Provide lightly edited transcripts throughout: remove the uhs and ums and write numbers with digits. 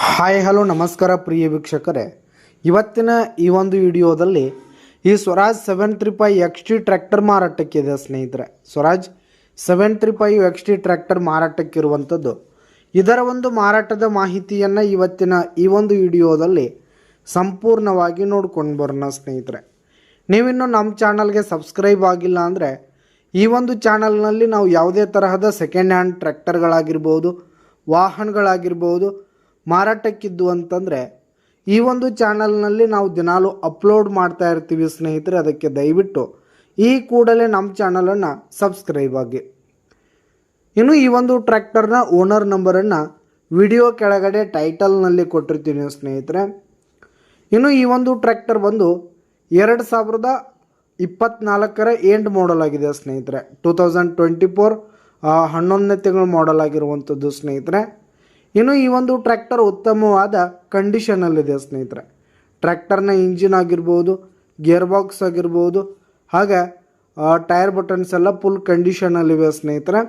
Hi hello ನಮಸ್ಕಾರ ಪ್ರಿಯ ವೀಕ್ಷಕರೇ, ಇವತ್ತಿನ ಈ ಒಂದು ವಿಡಿಯೋದಲ್ಲಿ ಈ ಸ್ವರಾಜ್ 735 XT ಟ್ರ್ಯಾಕ್ಟರ್ ಮಾರಾಟಕ್ಕಿದೆ ಸ್ನೇಹಿತರೆ. ಸ್ವರಾಜ್ 735 XT ಟ್ರ್ಯಾಕ್ಟರ್ ಮಾರಾಟಕ್ಕಿರುವಂಥದ್ದು. ಇದರ ಒಂದು ಮಾರಾಟದ ಮಾಹಿತಿಯನ್ನು ಇವತ್ತಿನ ಈ ಒಂದು ವಿಡಿಯೋದಲ್ಲಿ ಸಂಪೂರ್ಣವಾಗಿ ನೋಡ್ಕೊಂಡು ಬರೋಣ ಸ್ನೇಹಿತರೆ. ನೀವಿನ್ನು ನಮ್ಮ ಚಾನಲ್ಗೆ ಸಬ್ಸ್ಕ್ರೈಬ್ ಆಗಿಲ್ಲ ಅಂದರೆ ಈ ಒಂದು ಚಾನಲ್ನಲ್ಲಿ ನಾವು ಯಾವುದೇ ತರಹದ ಸೆಕೆಂಡ್ ಹ್ಯಾಂಡ್ ಟ್ರ್ಯಾಕ್ಟರ್ಗಳಾಗಿರ್ಬೋದು, ವಾಹನಗಳಾಗಿರ್ಬೋದು ಮಾರಾಟಕ್ಕಿದ್ದು ಅಂತಂದರೆ ಈ ಒಂದು ಚಾನಲ್ನಲ್ಲಿ ನಾವು ದಿನಾಲು ಅಪ್ಲೋಡ್ ಮಾಡ್ತಾ ಇರ್ತೀವಿ ಸ್ನೇಹಿತರೆ. ಅದಕ್ಕೆ ದಯವಿಟ್ಟು ಈ ಕೂಡಲೇ ನಮ್ಮ ಚಾನಲನ್ನು ಸಬ್ಸ್ಕ್ರೈಬ್ ಆಗಿ. ಇನ್ನು ಈ ಒಂದು ಟ್ರ್ಯಾಕ್ಟರ್ನ ಓನರ್ ನಂಬರನ್ನು ವಿಡಿಯೋ ಕೆಳಗಡೆ ಟೈಟಲ್ನಲ್ಲಿ ಕೊಟ್ಟಿರ್ತೀನಿ ಸ್ನೇಹಿತರೆ. ಇನ್ನು ಈ ಒಂದು ಟ್ರ್ಯಾಕ್ಟರ್ ಬಂದು 2024 ಎಂಡ್ ಮಾಡಲ್ ಆಗಿದೆ ಸ್ನೇಹಿತರೆ. 2024 11ನೇ ತಿಂಗಳು ಮಾಡಲ್ ಆಗಿರುವಂಥದ್ದು ಸ್ನೇಹಿತರೆ. ಇನ್ನು ಈ ಒಂದು ಟ್ರ್ಯಾಕ್ಟರ್ ಉತ್ತಮವಾದ ಕಂಡೀಷನಲ್ಲಿದೆ ಸ್ನೇಹಿತರೆ. ಟ್ರ್ಯಾಕ್ಟರ್ನ ಇಂಜಿನ್ ಆಗಿರ್ಬೋದು, ಗೇರ್ ಬಾಕ್ಸ್ ಆಗಿರ್ಬೋದು, ಹಾಗೆ ಟೈರ್ ಬಟನ್ಸ್ ಎಲ್ಲ ಫುಲ್ ಕಂಡೀಷನಲ್ಲಿವೆ ಸ್ನೇಹಿತರೆ.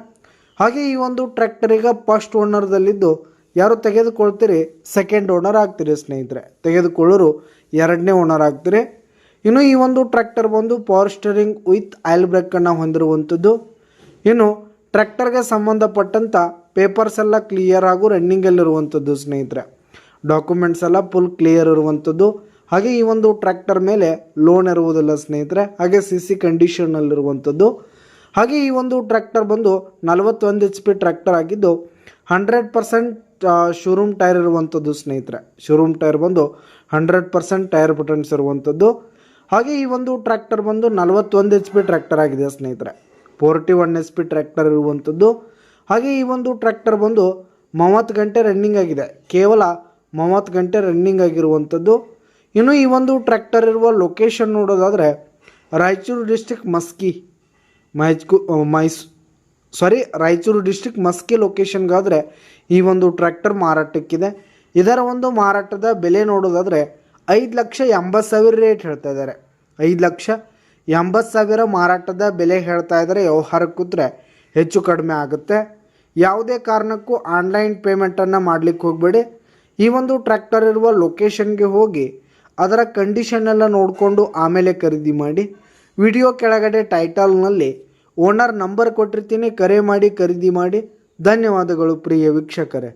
ಹಾಗೆ ಈ ಒಂದು ಟ್ರ್ಯಾಕ್ಟರಿಗೆ ಫಸ್ಟ್ ಓನರ್ದಲ್ಲಿದ್ದು ಯಾರು ತೆಗೆದುಕೊಳ್ತೀರಿ ಸೆಕೆಂಡ್ ಓನರ್ ಆಗ್ತೀರಿ ಸ್ನೇಹಿತರೆ. ತೆಗೆದುಕೊಳ್ಳೋರು ಎರಡನೇ ಓನರ್ ಆಗ್ತೀರಿ. ಇನ್ನು ಈ ಒಂದು ಟ್ರ್ಯಾಕ್ಟರ್ ಬಂದು ಪವರ್ ಸ್ಟೀರಿಂಗ್ ವಿತ್ ಆಯಿಲ್ ಬ್ರೇಕನ್ನು ಹೊಂದಿರುವಂಥದ್ದು. ಇನ್ನು ಟ್ರ್ಯಾಕ್ಟರ್ಗೆ ಸಂಬಂಧಪಟ್ಟಂಥ ಪೇಪರ್ಸ್ ಎಲ್ಲ ಕ್ಲಿಯರ್ ಹಾಗೂ ರನ್ನಿಂಗಲ್ಲಿರುವಂಥದ್ದು ಸ್ನೇಹಿತರೆ. ಡಾಕ್ಯುಮೆಂಟ್ಸ್ ಎಲ್ಲ ಫುಲ್ ಕ್ಲಿಯರ್ ಇರುವಂಥದ್ದು. ಹಾಗೆ ಈ ಒಂದು ಟ್ರ್ಯಾಕ್ಟರ್ ಮೇಲೆ ಲೋನ್ ಇರುವುದಿಲ್ಲ ಸ್ನೇಹಿತರೆ. ಹಾಗೆ CC ಕಂಡೀಷನಲ್ಲಿರುವಂಥದ್ದು. ಹಾಗೆ ಈ ಒಂದು ಟ್ರ್ಯಾಕ್ಟರ್ ಬಂದು 41 HP ಟ್ರ್ಯಾಕ್ಟರ್ ಆಗಿದ್ದು 100% ಶೋರೂಮ್ ಟೈರ್ ಇರುವಂಥದ್ದು ಸ್ನೇಹಿತರೆ. ಶೋರೂಮ್ ಟೈರ್ ಬಂದು 100% ಟೈರ್ ಬಟನ್ಸ್ ಇರುವಂಥದ್ದು. ಹಾಗೆ ಈ ಒಂದು ಟ್ರ್ಯಾಕ್ಟರ್ ಬಂದು 41 HP ಟ್ರ್ಯಾಕ್ಟರ್ ಆಗಿದೆ ಸ್ನೇಹಿತರೆ. 41 SP ಟ್ರ್ಯಾಕ್ಟರ್ ಇರುವಂಥದ್ದು. ಹಾಗೆ ಈ ಒಂದು ಟ್ರ್ಯಾಕ್ಟರ್ ಬಂದು 30 ಗಂಟೆ ರನ್ನಿಂಗ್ ಆಗಿದೆ. ಕೇವಲ 30 ಗಂಟೆ ರನ್ನಿಂಗ್ ಆಗಿರುವಂಥದ್ದು. ಇನ್ನು ಈ ಒಂದು ಟ್ರ್ಯಾಕ್ಟರ್ ಇರುವ ಲೊಕೇಶನ್ ನೋಡೋದಾದರೆ ರಾಯಚೂರು ಡಿಸ್ಟಿಕ್ ರಾಯಚೂರು ಡಿಸ್ಟಿಕ್ ಮಸ್ಕಿ ಲೊಕೇಶನ್ಗಾದರೆ ಈ ಒಂದು ಟ್ರ್ಯಾಕ್ಟರ್ ಮಾರಾಟಕ್ಕಿದೆ. ಇದರ ಒಂದು ಮಾರಾಟದ ಬೆಲೆ ನೋಡೋದಾದರೆ 5,80,000 ರೇಟ್ ಹೇಳ್ತಾ ಇದ್ದಾರೆ. 5,80,000 ಮಾರಾಟದ ಬೆಲೆ ಹೇಳ್ತಾ ಇದ್ದಾರೆ. ವ್ಯವಹಾರಕ್ಕೆ ಕೂತ್ರೆ ಹೆಚ್ಚು ಕಡಿಮೆ ಆಗುತ್ತೆ. ಯಾವುದೇ ಕಾರಣಕ್ಕೂ ಆನ್ಲೈನ್ ಪೇಮೆಂಟನ್ನು ಮಾಡಲಿಕ್ಕೆ ಹೋಗಬೇಡಿ. ಈ ಒಂದು ಟ್ರ್ಯಾಕ್ಟರ್ ಇರುವ ಲೊಕೇಶನ್ಗೆ ಹೋಗಿ ಅದರ ಕಂಡೀಷನ್ ಎಲ್ಲ ನೋಡಿಕೊಂಡು ಆಮೇಲೆ ಖರೀದಿ ಮಾಡಿ. ವಿಡಿಯೋ ಕೆಳಗಡೆ ಟೈಟಲ್ನಲ್ಲಿ ಓನರ್ ನಂಬರ್ ಕೊಟ್ಟಿರ್ತೀನಿ, ಕರೆ ಮಾಡಿ ಖರೀದಿ ಮಾಡಿ. ಧನ್ಯವಾದಗಳು ಪ್ರಿಯ ವೀಕ್ಷಕರೇ.